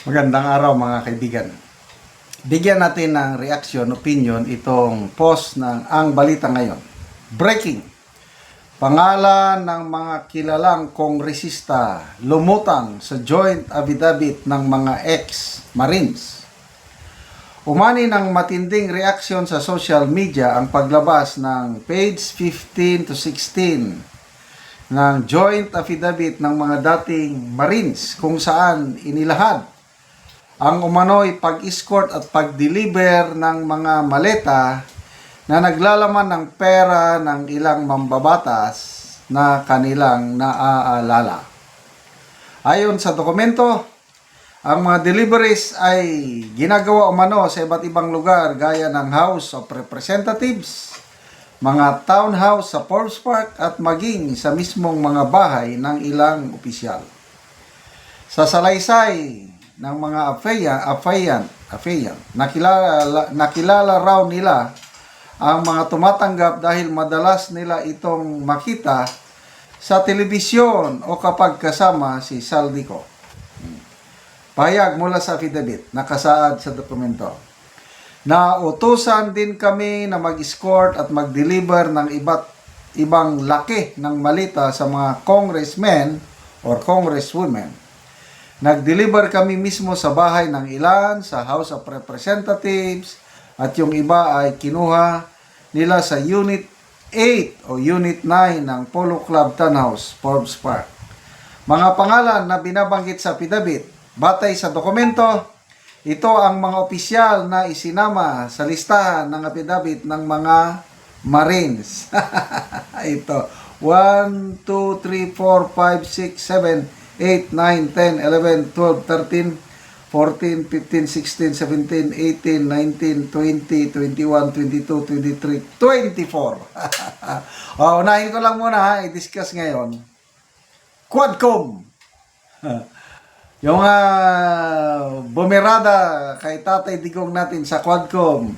Magandang araw mga kaibigan. Bigyan natin ng reaction, opinion itong post ng Ang Balita Ngayon. Breaking! Pangalan ng mga kilalang kongresista lumutang sa joint affidavit ng mga ex-Marines. Umani ng matinding reaksyon sa social media ang paglabas ng page 15 to 16 ng joint affidavit ng mga dating Marines kung saan inilahad ang umano'y pag-escort at pag-deliver ng mga maleta na naglalaman ng pera ng ilang mambabatas na kanilang naaalala. Ayon sa dokumento, ang mga deliveries ay ginagawa umano sa iba't ibang lugar gaya ng House of Representatives, mga townhouse sa Forbes Park at maging sa mismong mga bahay ng ilang opisyal. Sa salaysay ng mga afeyan, nakilala raw nila ang mga tumatanggap dahil madalas nila itong makita sa telebisyon o kapag kasama si Saldico. Pahayag mula sa affidavit, nakasaad sa dokumento. Nautusan din kami na mag-escort at mag-deliver ng iba't ibang laki ng malita sa mga congressmen or congresswomen. Nag-deliver kami mismo sa bahay ng ilan sa House of Representatives at yung iba ay kinuha nila sa Unit 8 o Unit 9 ng Polo Club Townhouse, Forbes Park. Mga pangalan na binabanggit sa affidavit, batay sa dokumento, ito ang mga opisyal na isinama sa listahan ng affidavit ng mga Marines. Ito, 1, 2, 3, 4, 5, 6, 7, 8, 9, 10, 11, 12, 13, 14, 15, 16, 17, 18, 19, 20, 21, 22, 23, 24. Unahin ko lang muna, i-discuss ngayon. Quadcom. Yung bumirada kay Tatay Digong natin sa Quadcom.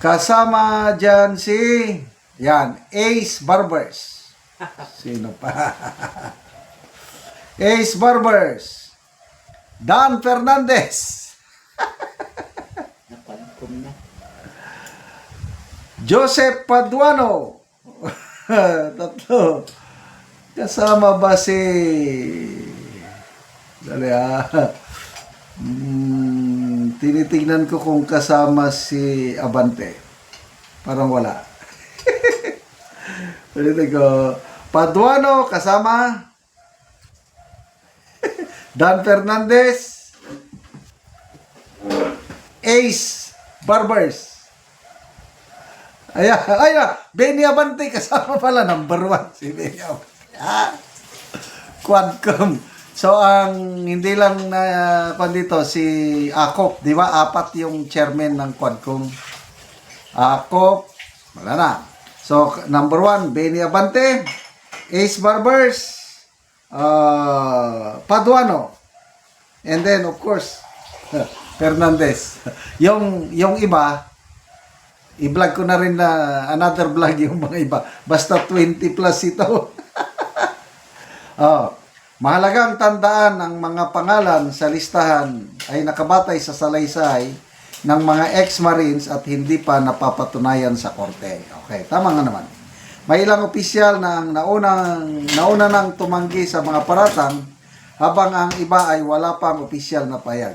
Kasama dyan Ace Barbers. Sino pa? Ace Barbers, Dan Fernandez, Joseph Paduano, tatlo. Kasama ba si tinitignan ko kung kasama si Abante. Parang wala. Paduano kasama Dan Fernandez, Ace Barbers. Ayan, Benny Abante kasama pala, number 1 si Benny Abante. Quadcom. So, ang hindi lang na dito, si Akop, di ba? 4 yung chairman ng Quadcom. Akop, wala na. So, number 1, Benny Abante, Ace Barbers, Paduano, and then of course Fernandez. yung iba i-vlog ko na rin na another vlog yung mga iba, basta 20 plus ito. Mahalagang tandaan ang mga pangalan sa listahan ay nakabatay sa salaysay ng mga ex-Marines at hindi pa napapatunayan sa korte. Okay, tama nga naman. May ilang opisyal na nauna nang tumanggi sa mga paratang habang ang iba ay wala pang opisyal na payag.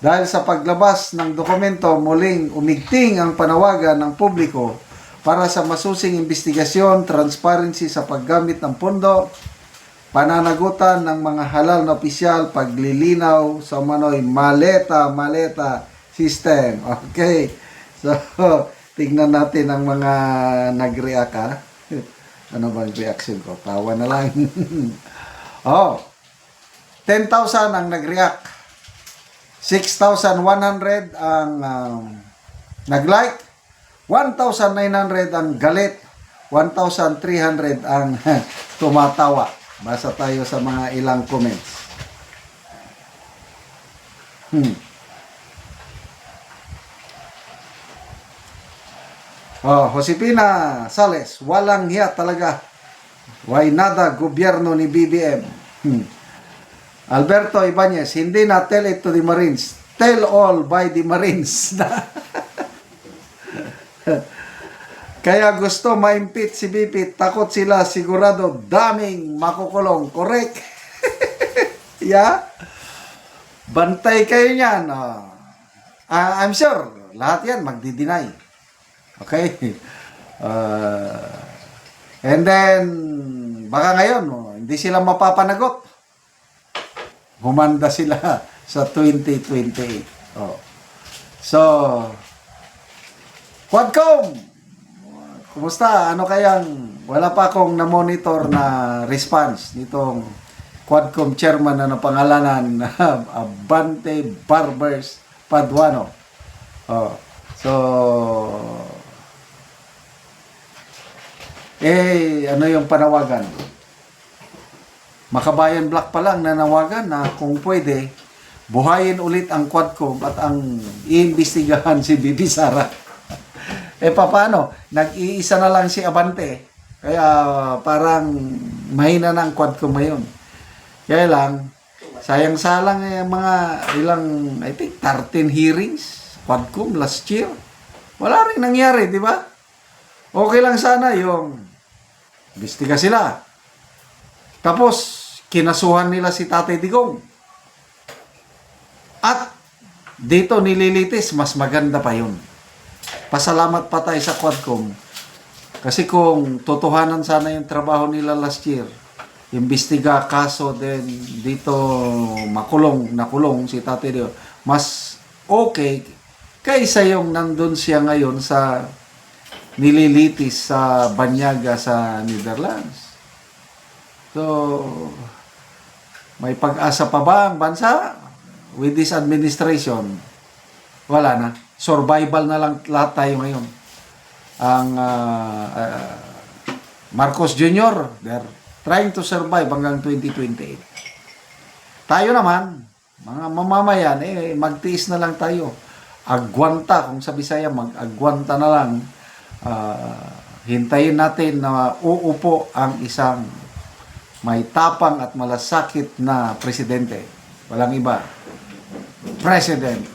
Dahil sa paglabas ng dokumento, muling umigting ang panawagan ng publiko para sa masusing investigasyon, transparency sa paggamit ng pondo, pananagutan ng mga halal na opisyal, paglilinaw sa manoy maleta system. Okay, so tignan natin ang mga nag-react ha. Ano ba ang reaction ko? Tawa na lang. 10,000 ang nag-react. 6,100 ang nag-like. 1,900 ang galit. 1,300 ang tumatawa. Basa tayo sa mga ilang comments. Josepina Sales, walang hiya talaga. Why nada gobyerno ni BBM. Alberto Ibanez, hindi na tell it to the Marines. Tell all by the Marines. Kaya gusto ma-impeach si BP. Takot sila, sigurado daming makukulong. Correct? Yeah? Bantay kayo niyan. I'm sure, lahat yan magdi-deny. Okay? And then, baka ngayon, hindi sila mapapanagot. Humanda sila sa 2028. So, Quadcom, kumusta? Ano kayang, wala pa akong na-monitor na response nitong Quadcom chairman na napangalanan na Abante Barbers Paduano. So, ano yung panawagan? Makabayan Black pa lang nanawagan na kung pwede, buhayin ulit ang Quadcom at ang iimbestigahan si Bibi Sara. Paano? Nag-iisa na lang si Abante. Kaya parang mahina na ang Quadcom ngayon. Kaya lang, sayang-salang mga ilang, I think, 13 hearings, Quadcom last year. Wala rin nangyari, di ba? Okay lang sana yung imbestiga sila. Tapos, kinasuhan nila si Tatay Digong. At dito nililitis, mas maganda pa yun. Pasalamat pa tayo sa Quadcom. Kasi kung totohanan sana yung trabaho nila last year, imbestiga, kaso, then dito nakulong si Tatay Digong, mas okay kaysa yung nandun siya ngayon sa nililitis sa Banyaga sa Netherlands. So, may pag-asa pa ba ang bansa with this administration? Wala na. Survival na lang lahat tayo ngayon. Ang Marcos Jr., they're trying to survive hanggang 2028. Tayo naman, mga mamamayan, magtiis na lang tayo. Agwanta, kung sa Bisaya, mag-agwanta na lang. Hintayin natin na uupo ang isang may tapang at malasakit na presidente. Walang iba. President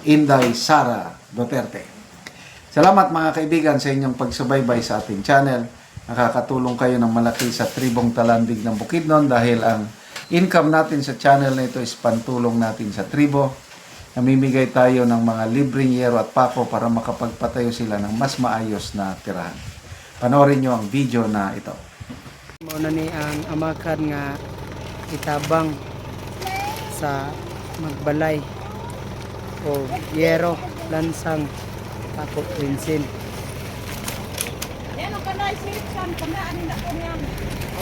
Inday Sara Duterte. Salamat mga kaibigan sa inyong pagsubaybay sa ating channel. Nakakatulong kayo ng malaki sa tribong Talandig ng Bukidnon dahil ang income natin sa channel na ito is pantulong natin sa tribo. Namimigay tayo ng mga libreng yero at pako para makapagpatayo sila ng mas maayos na tirahan. Panoorin nyo ang video na ito. Mauna ni ang amakan nga itabang sa magbalay o yero lansang ako rinsin. Yan ang kanay sirkan kanaan na ko niyan.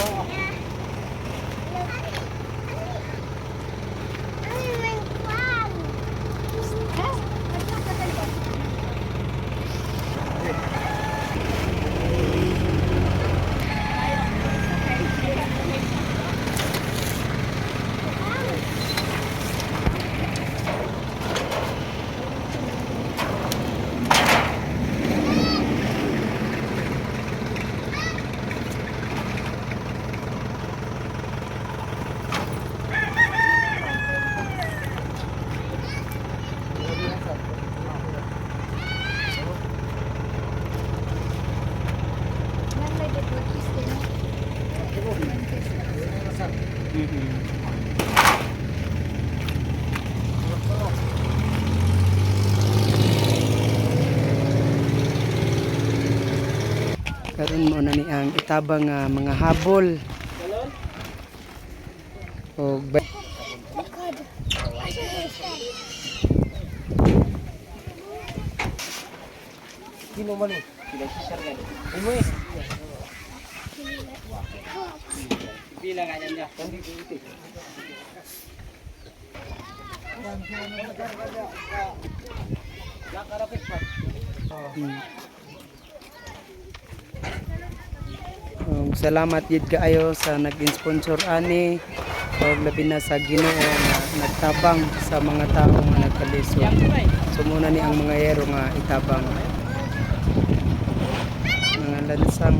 Oh. Karon mo na ni ang itabang mga habol o Kino man eh. Sila share nga. Imo eh. Pila nga niya. Salamat yun kaayo sa nag-sponsor ani o labi na sa Ginoo nga nagtabang sa mga tao nga nagkalisod. So muna ni ang mga yero nga itabang mga lansang